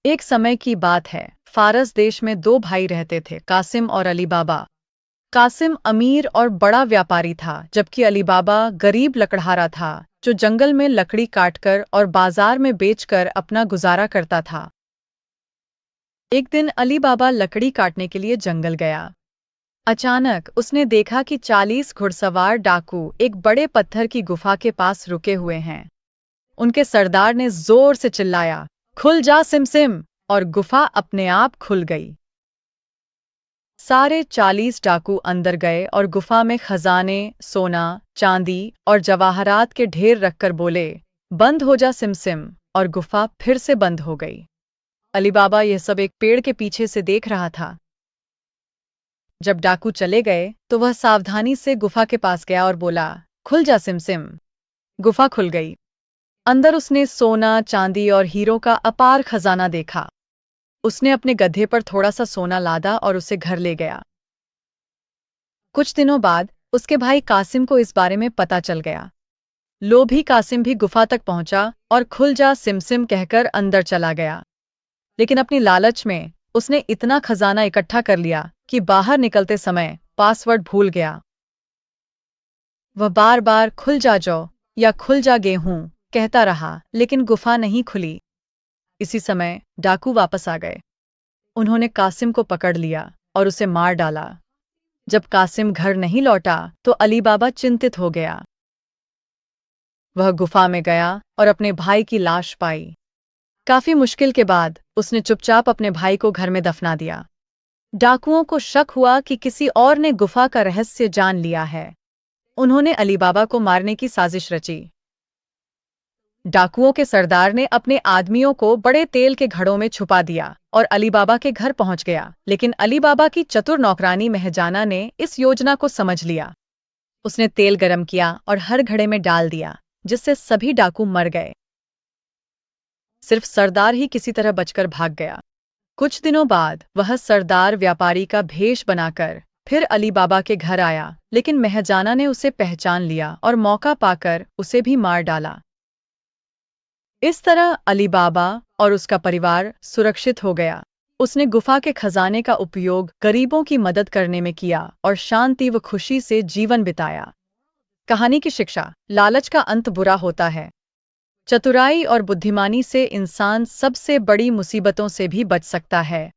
एक समय की बात है, फारस देश में दो भाई रहते थे, कासिम और अली बाबा। कासिम अमीर और बड़ा व्यापारी था, जबकि अली बाबा गरीब लकड़हारा था, जो जंगल में लकड़ी काटकर और बाजार में बेचकर अपना गुजारा करता था। एक दिन अली बाबा लकड़ी काटने के लिए जंगल गया। अचानक उसने देखा कि 40 घुड़सवार डाकू एक बड़े पत्थर की गुफा के पास रुके हुए हैं। उनके सरदार ने जोर से चिल्लाया, खुल जा सिमसिम, और गुफा अपने आप खुल गई। सारे 40 डाकू अंदर गए और गुफा में खजाने, सोना, चांदी और जवाहरात के ढेर रखकर बोले, बंद हो जा सिमसिम, और गुफा फिर से बंद हो गई। अली बाबा यह सब एक पेड़ के पीछे से देख रहा था। जब डाकू चले गए तो वह सावधानी से गुफा के पास गया और बोला, खुल जा सिमसिम। गुफा खुल गई। अंदर उसने सोना, चांदी और हीरों का अपार खजाना देखा। उसने अपने गधे पर थोड़ा सा सोना लादा और उसे घर ले गया। कुछ दिनों बाद उसके भाई कासिम को इस बारे में पता चल गया। लोभी कासिम भी गुफा तक पहुंचा और खुल जा सिमसिम कहकर अंदर चला गया। लेकिन अपनी लालच में उसने इतना खजाना इकट्ठा कर लिया कि बाहर निकलते समय पासवर्ड भूल गया। वह बार बार खुल जा जौ या खुल जा गेहूं कहता रहा, लेकिन गुफा नहीं खुली। इसी समय डाकू वापस आ गए। उन्होंने कासिम को पकड़ लिया और उसे मार डाला। जब कासिम घर नहीं लौटा तो अली बाबा चिंतित हो गया। वह गुफा में गया और अपने भाई की लाश पाई। काफी मुश्किल के बाद उसने चुपचाप अपने भाई को घर में दफना दिया। डाकुओं को शक हुआ कि किसी और ने गुफा का रहस्य जान लिया है। उन्होंने अली बाबा को मारने की साजिश रची। डाकुओं के सरदार ने अपने आदमियों को बड़े तेल के घड़ों में छुपा दिया और अली बाबा के घर पहुंच गया। लेकिन अली बाबा की चतुर नौकरानी महजाना ने इस योजना को समझ लिया। उसने तेल गरम किया और हर घड़े में डाल दिया, जिससे सभी डाकू मर गए। सिर्फ सरदार ही किसी तरह बचकर भाग गया। कुछ दिनों बाद वह सरदार व्यापारी का भेष बनाकर फिर अली बाबा के घर आया, लेकिन महजाना ने उसे पहचान लिया और मौका पाकर उसे भी मार डाला। इस तरह अली बाबा और उसका परिवार सुरक्षित हो गया। उसने गुफा के खजाने का उपयोग गरीबों की मदद करने में किया और शांति व खुशी से जीवन बिताया। कहानी की शिक्षा: लालच का अंत बुरा होता है। चतुराई और बुद्धिमानी से इंसान सबसे बड़ी मुसीबतों से भी बच सकता है।